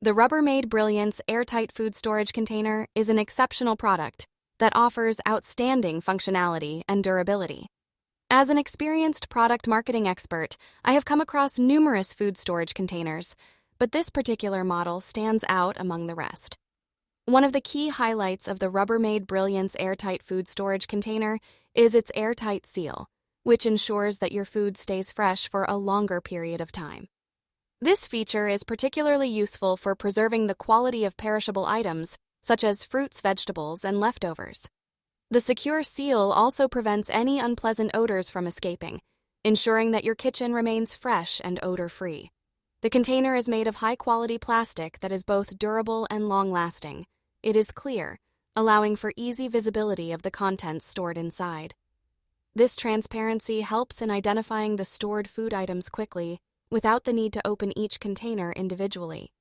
The Rubbermaid Brilliance Airtight food storage container is an exceptional product that offers outstanding functionality and durability. As an experienced product marketing expert, I have come across numerous food storage containers, but this particular model stands out among the rest. One of the key highlights of the Rubbermaid Brilliance Airtight food storage container is its airtight seal, which ensures that your food stays fresh for a longer period of time. This feature is particularly useful for preserving the quality of perishable items, such as fruits, vegetables, and leftovers. The secure seal also prevents any unpleasant odors from escaping, ensuring that your kitchen remains fresh and odor-free. The container is made of high-quality plastic that is both durable and long-lasting. It is clear, allowing for easy visibility of the contents stored inside. This transparency helps in identifying the stored food items quickly, without the need to open each container individually.